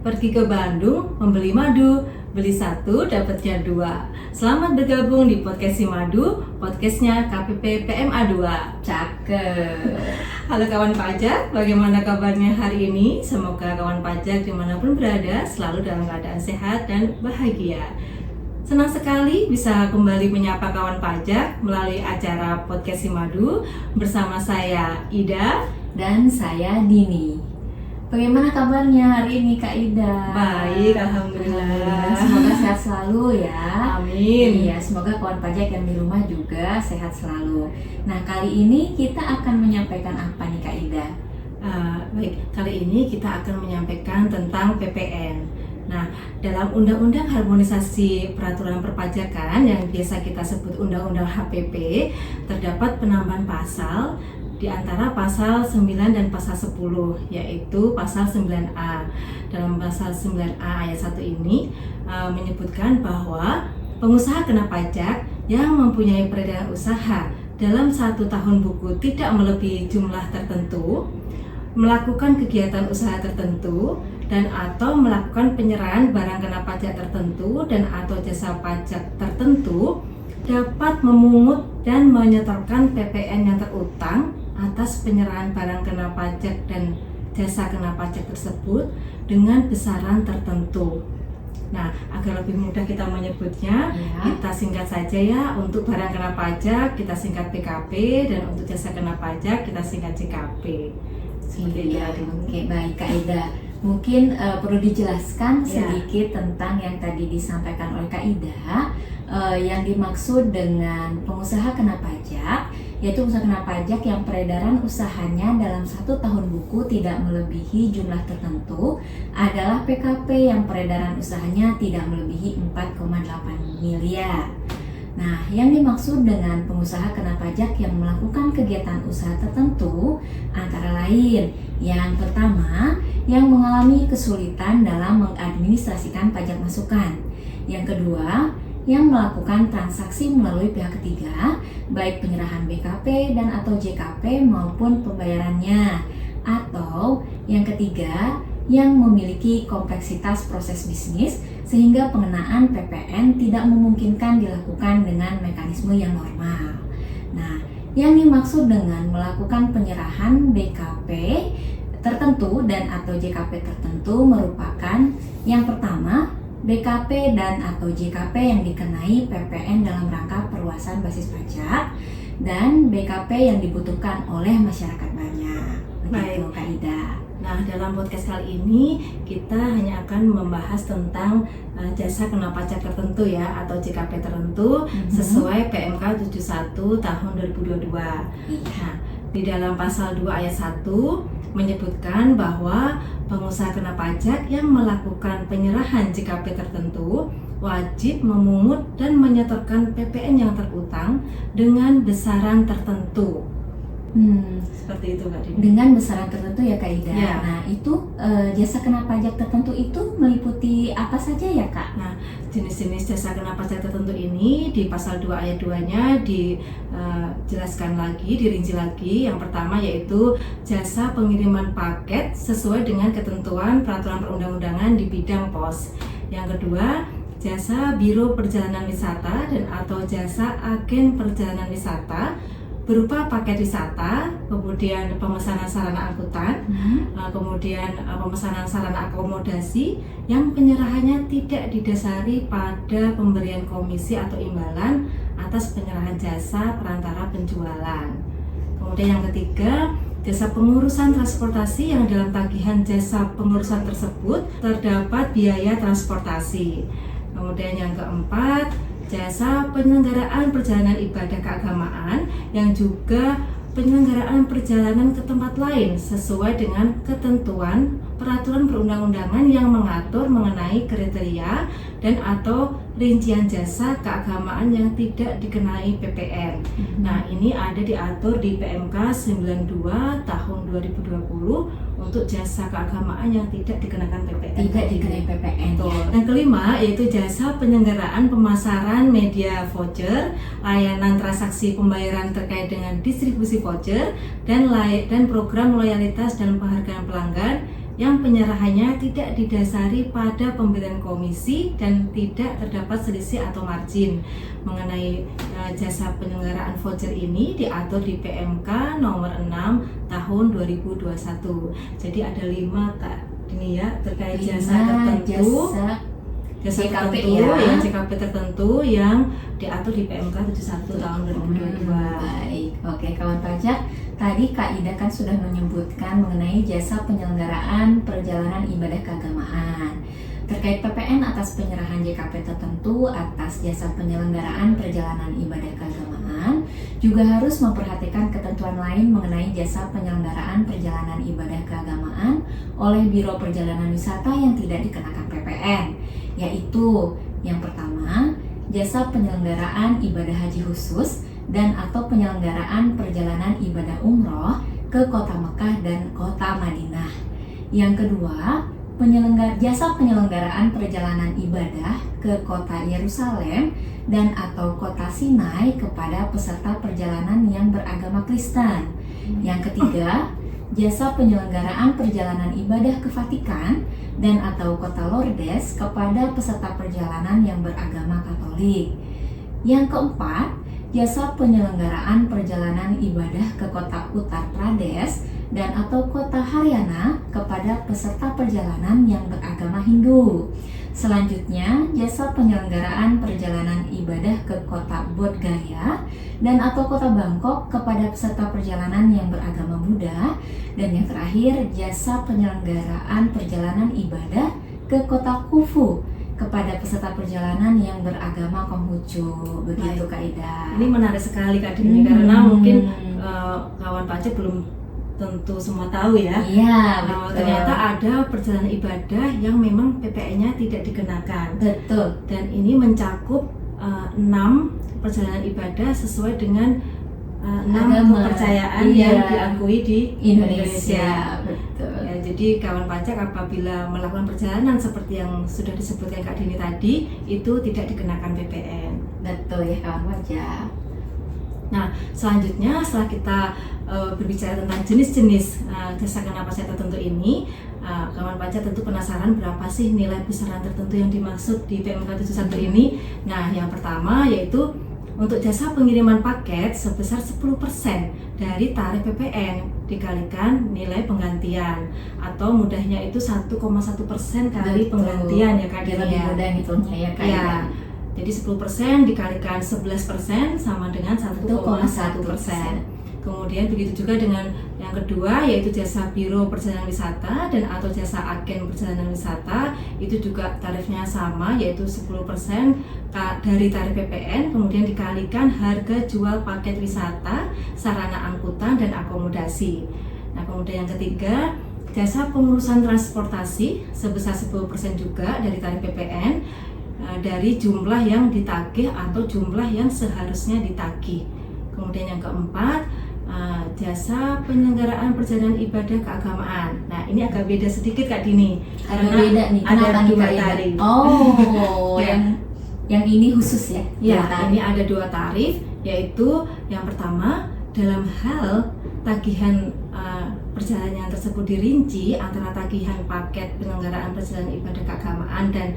Pergi ke Bandung, membeli madu, beli satu, dapatnya dua. Selamat bergabung di podcast Si Madu, podcastnya KPP PMA 2. Cakep. Halo kawan pajak, bagaimana kabarnya hari ini? Semoga kawan pajak dimanapun berada selalu dalam keadaan sehat dan bahagia. Senang sekali bisa kembali menyapa kawan pajak melalui acara podcast Si Madu bersama saya Ida Dan saya Dini. Bagaimana kabarnya hari ini Kak Ida? Baik, alhamdulillah. Semoga sehat selalu ya. Amin. Iya, semoga kawan pajak yang di rumah juga sehat selalu. Nah, kali ini kita akan menyampaikan apa nih Kak Ida? Baik, kali ini kita akan menyampaikan tentang PPN. Nah, dalam Undang-Undang Harmonisasi Peraturan Perpajakan yang biasa kita sebut Undang-Undang HPP, terdapat penambahan pasal di antara pasal 9 dan pasal 10, yaitu pasal 9A. Dalam pasal 9A ayat 1 ini menyebutkan bahwa pengusaha kena pajak yang mempunyai peredaran usaha dalam 1 tahun buku tidak melebihi jumlah tertentu, melakukan kegiatan usaha tertentu, dan atau melakukan penyerahan barang kena pajak tertentu dan atau jasa pajak tertentu, dapat memungut dan menyetorkan PPN yang terutang atas penyerahan barang kena pajak dan jasa kena pajak tersebut dengan besaran tertentu. Nah, agar lebih mudah kita menyebutnya, kita singkat saja ya. Untuk barang kena pajak kita singkat PKP, dan untuk jasa kena pajak kita singkat JKP. Iya, oke, baik Kak Ida. Mungkin perlu dijelaskan sedikit tentang yang tadi disampaikan oleh Kak Ida. Yang dimaksud dengan pengusaha kena pajak, yaitu usaha kena pajak yang peredaran usahanya dalam 1 tahun buku tidak melebihi jumlah tertentu adalah PKP yang peredaran usahanya tidak melebihi 4,8 miliar. Nah, yang dimaksud dengan pengusaha kena pajak yang melakukan kegiatan usaha tertentu antara lain, yang pertama, yang mengalami kesulitan dalam mengadministrasikan pajak masukan. Yang kedua, yang melakukan transaksi melalui pihak ketiga, baik penyerahan BKP dan atau JKP maupun pembayarannya. Atau yang ketiga, yang memiliki kompleksitas proses bisnis sehingga pengenaan PPN tidak memungkinkan dilakukan dengan mekanisme yang normal. Nah, yang dimaksud dengan melakukan penyerahan BKP tertentu dan atau JKP tertentu merupakan yang pertama, BKP dan atau JKP yang dikenai PPN dalam rangka perluasan basis pajak, dan BKP yang dibutuhkan oleh masyarakat banyak. Begitu Kak Ida. Nah, dalam podcast kali ini kita hanya akan membahas tentang jasa kena pajak tertentu ya, atau JKP tertentu sesuai PMK 71 tahun 2022. Nah, di dalam pasal 2 ayat 1 menyebutkan bahwa pengusaha kena pajak yang melakukan penyerahan JKP tertentu wajib memungut dan menyetorkan PPN yang terutang dengan besaran tertentu. Seperti itu Kak Dini. Dengan besaran tertentu ya Kak Ida. Ya. Nah, itu jasa kena pajak tertentu itu meliputi apa saja ya Kak? Nah, jenis-jenis jasa kena pajak tertentu ini di pasal 2 ayat 2-nya dijelaskan lagi, dirinci lagi. Yang pertama yaitu jasa pengiriman paket sesuai dengan ketentuan peraturan perundang-undangan di bidang pos. Yang kedua, jasa biro perjalanan wisata dan atau jasa agen perjalanan wisata berupa paket wisata, kemudian pemesanan sarana angkutan, kemudian pemesanan sarana akomodasi yang penyerahannya tidak didasari pada pemberian komisi atau imbalan atas penyerahan jasa perantara penjualan. Kemudian yang ketiga, jasa pengurusan transportasi yang dalam tagihan jasa pengurusan tersebut terdapat biaya transportasi. Kemudian yang keempat, jasa penyelenggaraan perjalanan ibadah keagamaan yang juga penyelenggaraan perjalanan ke tempat lain sesuai dengan ketentuan peraturan perundang-undangan yang mengatur mengenai kriteria dan atau rincian jasa keagamaan yang tidak dikenai PPN. Nah, ini ada diatur di PMK 92 tahun 2020 untuk jasa keagamaan yang tidak dikenakan PPN. Tidak dikenai PPN. Ya. Yang kelima yaitu jasa penyelenggaraan pemasaran media voucher, layanan transaksi pembayaran terkait dengan distribusi voucher, dan program loyalitas dan penghargaan pelanggan yang penyerahannya tidak didasari pada pemberian komisi dan tidak terdapat selisih atau margin. Mengenai jasa penyelenggaraan voucher ini diatur di PMK nomor 6 tahun 2021. Jadi ada 5 Kak ini ya, terkait jasa tertentu. Jasa JKP tertentu ya. JKP tertentu yang diatur di PMK 71 tahun 2022. Baik, oke kawan pajak. Tadi Kak Ida kan sudah menyebutkan mengenai jasa penyelenggaraan perjalanan ibadah keagamaan. Terkait PPN atas penyerahan JKP tertentu atas jasa penyelenggaraan perjalanan ibadah keagamaan, juga harus memperhatikan ketentuan lain mengenai jasa penyelenggaraan perjalanan ibadah keagamaan oleh Biro Perjalanan Wisata yang tidak dikenakan PPN, yaitu yang pertama, jasa penyelenggaraan ibadah haji khusus dan atau penyelenggaraan perjalanan ibadah umroh ke kota Mekah dan kota Madinah. Yang kedua, jasa penyelenggaraan perjalanan ibadah ke kota Yerusalem dan atau kota Sinai kepada peserta perjalanan yang beragama Kristen. Yang ketiga, jasa penyelenggaraan perjalanan ibadah ke Vatikan dan atau kota Lourdes kepada peserta perjalanan yang beragama Katolik. Yang keempat, jasa penyelenggaraan perjalanan ibadah ke kota Uttar Pradesh dan atau kota Haryana kepada peserta perjalanan yang beragama Hindu. Selanjutnya, jasa penyelenggaraan perjalanan ibadah ke kota Bodh Gaya dan atau kota Bangkok kepada peserta perjalanan yang beragama Buddha. Dan yang terakhir, jasa penyelenggaraan perjalanan ibadah ke kota Khufu kepada peserta perjalanan yang beragama Konghucu. Begitu Kak Ida. Ini menarik sekali Kak Dini, karena mungkin kawan pajak belum tentu semua tahu ya. Iya, betul. Ternyata ada perjalanan ibadah yang memang PPN-nya tidak dikenakan. Betul. Dan ini mencakup 6 perjalanan ibadah sesuai dengan 6 kepercayaan yang diakui di Indonesia. Betul. Ya, jadi kawan pajak apabila melakukan perjalanan seperti yang sudah disebutkan Kak Dini tadi, itu tidak dikenakan PPN. Betul ya kawan pajak. Nah, selanjutnya setelah kita berbicara tentang jenis-jenis jasa kena pajak tertentu ini, kawan pajak tentu penasaran berapa sih nilai besaran tertentu yang dimaksud di PMK 71 ini. Nah, yang pertama yaitu untuk jasa pengiriman paket sebesar 10% dari tarif PPN dikalikan nilai penggantian, atau mudahnya itu 1,1% kali penggantian ya Kak Dini. Lebih mudah hitungnya ya Kak. Ya. Jadi 10% dikalikan 11% sama dengan 1,1%. Kemudian begitu juga dengan yang kedua yaitu jasa Biro Perjalanan Wisata dan atau jasa agen perjalanan wisata, itu juga tarifnya sama yaitu 10% dari tarif PPN, kemudian dikalikan harga jual paket wisata, sarana angkutan dan akomodasi. Nah, kemudian yang ketiga, jasa pengurusan transportasi sebesar 10% juga dari tarif PPN dari jumlah yang ditagih atau jumlah yang seharusnya ditagih. Kemudian yang keempat, jasa penyelenggaraan perjalanan ibadah keagamaan. Nah, ini agak beda sedikit Kak Dini. Agak beda nih. Ada Kenapa 2 Kak Ida? tarif. Oh, Ya. yang ini khusus ya? Ya, Dua tarif. ini ada 2 tarif, yaitu yang pertama dalam hal tagihan perjalanan tersebut dirinci antara tagihan paket penyelenggaraan perjalanan ibadah keagamaan dan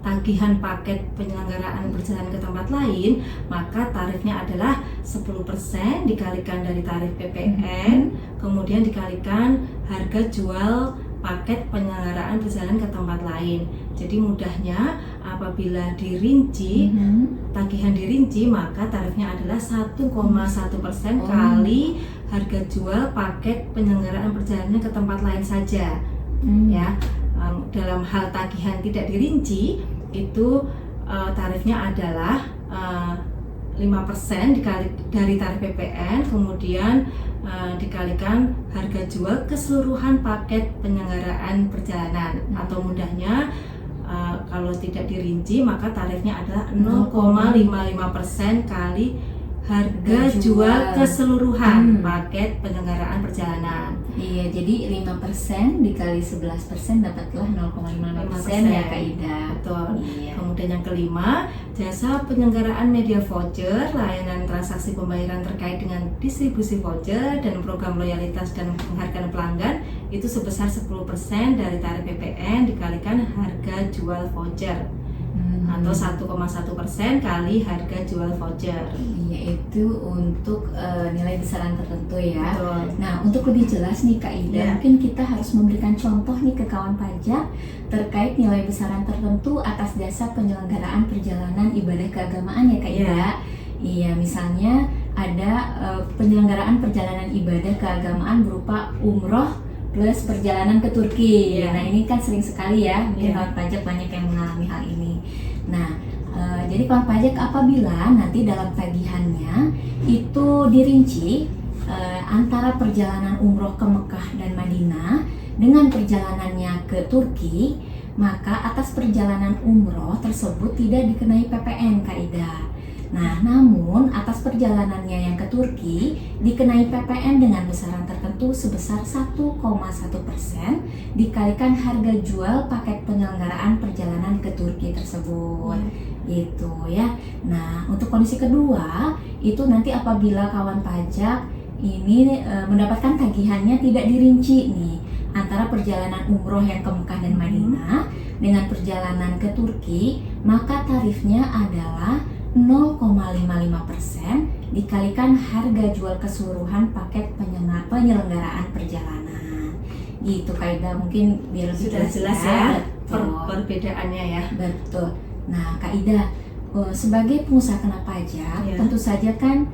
tagihan paket penyelenggaraan perjalanan ke tempat lain, maka tarifnya adalah 10% dikalikan dari tarif PPN, kemudian dikalikan harga jual paket penyelenggaraan perjalanan ke tempat lain. Jadi mudahnya apabila dirinci, tagihan dirinci, maka tarifnya adalah 1,1% kali harga jual paket penyelenggaraan perjalanan ke tempat lain saja. Ya, dalam hal tagihan tidak dirinci, itu tarifnya adalah 5% dari tarif PPN, kemudian dikalikan harga jual keseluruhan paket penyelenggaraan perjalanan. Atau mudahnya Kalau tidak dirinci maka tarifnya adalah 0,55% kali harga jual keseluruhan paket penyelenggaraan perjalanan. Iya, jadi 5% dikali 11% dapatlah 0,55% ya Kak Ida. Betul. Iya. Kemudian yang kelima, jasa penyelenggaraan media voucher, layanan transaksi pembayaran terkait dengan distribusi voucher dan program loyalitas dan penghargaan pelanggan itu sebesar 10% dari tarif PPN dikalikan harga jual voucher. Atau 1,1% kali harga jual voucher. Iya, itu untuk nilai besaran tertentu ya. Betul. Nah, untuk lebih jelas nih Kak Ida, mungkin kita harus memberikan contoh nih ke kawan pajak terkait nilai besaran tertentu atas jasa penyelenggaraan perjalanan ibadah keagamaan ya Kak Ida. Iya, misalnya ada penyelenggaraan perjalanan ibadah keagamaan berupa umroh plus perjalanan ke Turki. Nah, ini kan sering sekali ya, mungkin kawan pajak banyak yang mengalami hal ini. Nah, jadi kawan pajak apabila nanti dalam tagihannya itu dirinci antara perjalanan umroh ke Mekah dan Madinah dengan perjalanannya ke Turki, maka atas perjalanan umroh tersebut tidak dikenai PPN Kak Ida. Nah, namun atas perjalanannya yang ke Turki dikenai PPN dengan besaran tertentu sebesar 1,1% dikalikan harga jual paket penyelenggaraan perjalanan ke Turki tersebut. Gitu ya. Nah, untuk kondisi kedua itu nanti apabila kawan pajak ini mendapatkan tagihannya tidak dirinci nih antara perjalanan umroh yang ke Mekah dan Madinah dengan perjalanan ke Turki, maka tarifnya adalah 0,55% dikalikan harga jual keseluruhan paket penyelenggaraan perjalanan. Gitu Kak Ida, mungkin biar lebih jelas ya perbedaannya ya. Betul. Nah Kak Ida, sebagai pengusaha kena pajak tentu saja kan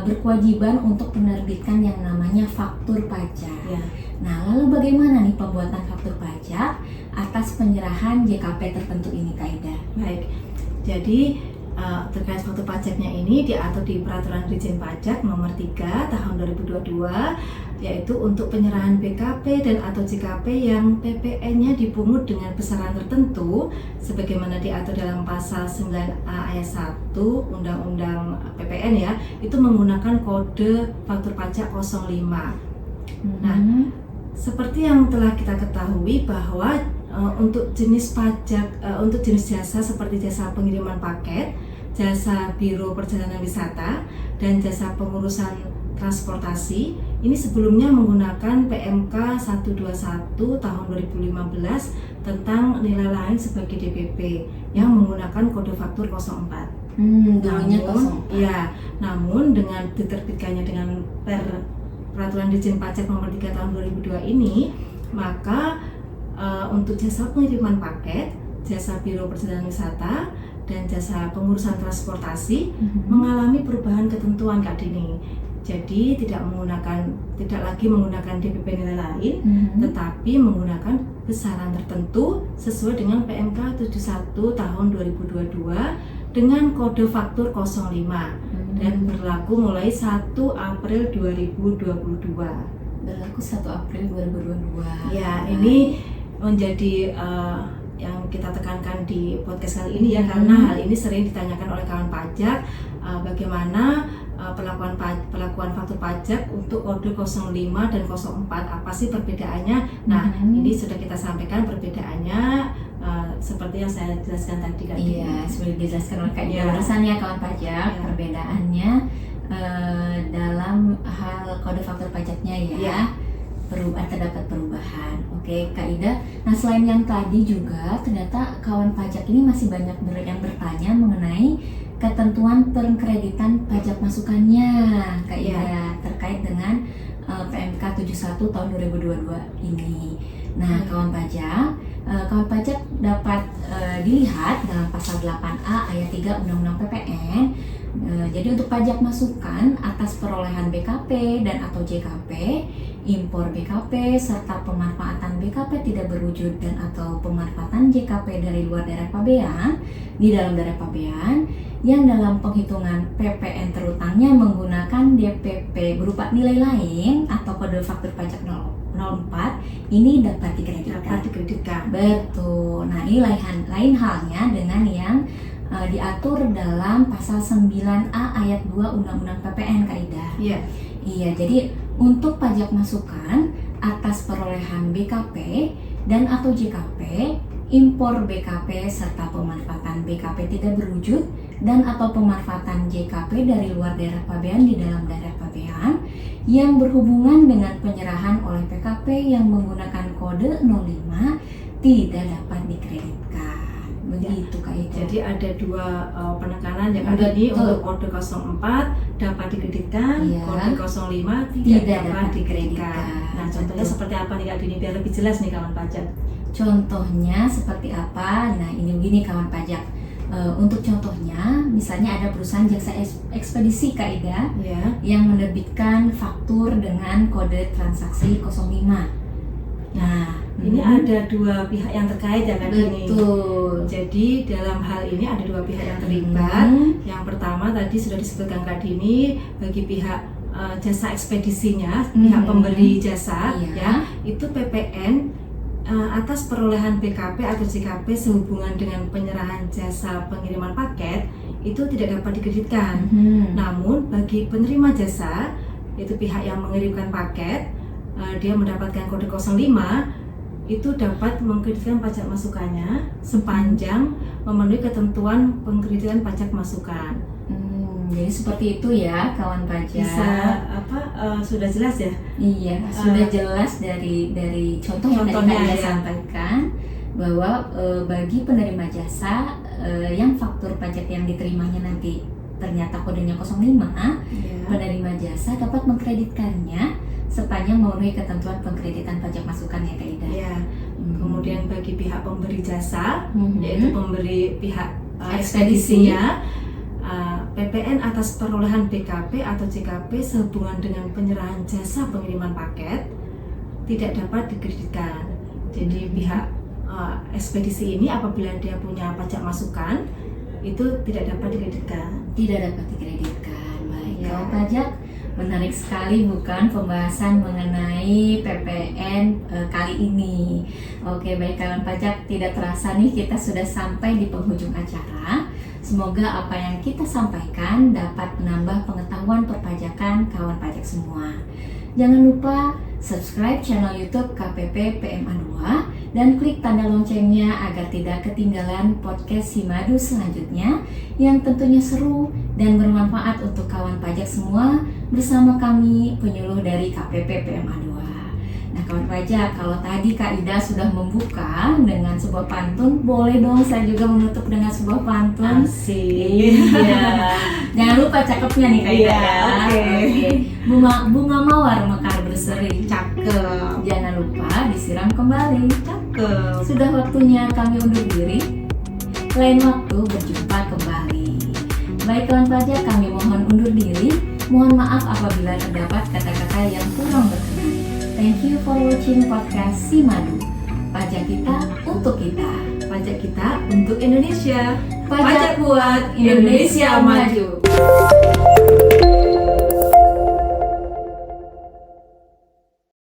berkewajiban untuk menerbitkan yang namanya faktur pajak. Nah, lalu bagaimana nih pembuatan faktur pajak atas penyerahan JKP tertentu ini Kak Ida? Baik, jadi terkait faktur pajaknya ini diatur di Peraturan Dirjen Pajak Nomor 3 Tahun 2022, yaitu untuk penyerahan BKP dan atau JKP yang PPN-nya dipungut dengan besaran tertentu sebagaimana diatur dalam pasal 9A ayat 1 Undang-Undang PPN ya, itu menggunakan kode faktur pajak 05. Nah, seperti yang telah kita ketahui bahwa untuk jenis pajak, untuk jenis jasa seperti jasa pengiriman paket, jasa biro perjalanan wisata, dan jasa pengurusan transportasi, ini sebelumnya menggunakan PMK 121 tahun 2015 tentang nilai lain sebagai DPP yang menggunakan kode faktur 04. Namun dengan diterbitkannya dengan Peraturan Dirjen Pajak Nomor 3 tahun 2002 ini, maka untuk jasa pengiriman paket, jasa biro perjalanan wisata, dan jasa pengurusan transportasi mengalami perubahan ketentuan Kak Dini. Jadi tidak lagi menggunakan DPP nilai lain, tetapi menggunakan besaran tertentu sesuai dengan PMK 71 tahun 2022 dengan kode faktur 05 dan berlaku mulai 1 April 2022. Berlaku 1 April 2022. Ya, ini menjadi yang kita tekankan di podcast kali ini ya, karena hal ini sering ditanyakan oleh kawan pajak, bagaimana pelakuan faktur pajak untuk kode 05 dan 04, apa sih perbedaannya? Nah, ini sudah kita sampaikan perbedaannya seperti yang saya jelaskan tadi Kak. Iya, sudah dijelaskan oleh Kak Ida barusan ya kawan pajak, perbedaannya dalam hal kode faktur pajaknya ya. Terdapat perubahan. Oke Kak Ida, nah selain yang tadi juga ternyata kawan pajak ini masih banyak yang bertanya mengenai ketentuan pengkreditan pajak masukannya Kak Ida terkait dengan PMK 71 tahun 2022 ini. Nah kawan pajak dapat dilihat dalam pasal 8A ayat 3 Undang-Undang PPN. Jadi untuk pajak masukan atas perolehan BKP dan atau JKP, impor BKP serta pemanfaatan BKP tidak berwujud dan atau pemanfaatan JKP dari luar daerah pabean di dalam daerah pabean yang dalam penghitungan PPN terutangnya menggunakan DPP berupa nilai lain atau kode faktur pajak 04 ini dapat dikreditkan. Betul. Nah, ini lain halnya dengan yang diatur dalam pasal 9A ayat 2 Undang-Undang PPN, Kak Ida. Iya. Iya, jadi untuk pajak masukan atas perolehan BKP dan atau JKP, impor BKP serta pemanfaatan BKP tidak berwujud dan atau pemanfaatan JKP dari luar daerah pabean di dalam daerah pabean yang berhubungan dengan penyerahan oleh PKP yang menggunakan kode 05 tidak dapat dikreditkan. Begitu Kak Ida. Jadi ada dua penekanan yang ada ini untuk kode 04 dapat dikreditkan, kode 05 tidak dapat dikreditkan. Nah, contohnya seperti apa nih Kak Dini biar lebih jelas nih kawan pajak? Contohnya seperti apa? Nah, ini begini kawan pajak. Untuk contohnya, misalnya ada perusahaan jasa ekspedisi Kak Ida yang menerbitkan faktur dengan kode transaksi 05. Nah, ini ada dua pihak yang terkait ya Kak Dini. Betul. Jadi dalam hal ini ada dua pihak yang terlibat. Yang pertama tadi sudah disebutkan Kak Dini, bagi pihak jasa ekspedisinya, pihak pemberi jasa, ya itu PPN atas perolehan BKP atau JKP sehubungan dengan penyerahan jasa pengiriman paket itu tidak dapat dikreditkan. Namun bagi penerima jasa, yaitu pihak yang mengirimkan paket, dia mendapatkan kode 05, itu dapat mengkreditkan pajak masukannya sepanjang memenuhi ketentuan pengkreditan pajak masukan. Jadi seperti itu ya kawan pajak. Bisa sudah jelas ya? Iya, sudah jelas dari contoh yang tadi saya sampaikan bahwa bagi penerima jasa yang faktur pajak yang diterimanya nanti ternyata kodenya 05, penerima jasa dapat mengkreditkannya sepanjang memenuhi ketentuan pengkreditan pajak masukan ya Kak Ida. Iya. Kemudian bagi pihak pemberi jasa, yaitu pemberi pihak ekspedisinya, PPN atas perolehan BKP atau JKP sehubungan dengan penyerahan jasa pengiriman paket tidak dapat dikreditkan. Jadi pihak ekspedisi ini apabila dia punya pajak masukan itu tidak dapat dikreditkan. Tidak dapat dikreditkan. Baik, kawan pajak, menarik sekali bukan pembahasan mengenai PPN kali ini. Oke, baik kawan pajak, tidak terasa nih kita sudah sampai di penghujung acara. Semoga apa yang kita sampaikan dapat menambah pengetahuan perpajakan kawan pajak semua. Jangan lupa subscribe channel YouTube KPP PMA 2 dan klik tanda loncengnya agar tidak ketinggalan podcast Simadu selanjutnya yang tentunya seru dan bermanfaat untuk kawan pajak semua bersama kami penyuluh dari KPP PMA 2. Nah kawan pajak, kalau tadi Kak Ida sudah membuka dengan sebuah pantun, boleh dong saya juga menutup dengan sebuah pantun. Asik. Iya. Jangan lupa cakepnya nih Kak Ida. Oke. Bunga mawar mekar berseri. Cakep. Jangan lupa disiram kembali. Cakep. Sudah waktunya kami undur diri. Lain waktu berjumpa kembali. Baik kawan pajak, kami mohon undur diri. Mohon maaf apabila terdapat kata-kata yang kurang berkenan. Thank you for watching podcast Simadu. Pajak kita untuk kita. Pajak kita untuk Indonesia. Pajak buat Indonesia maju.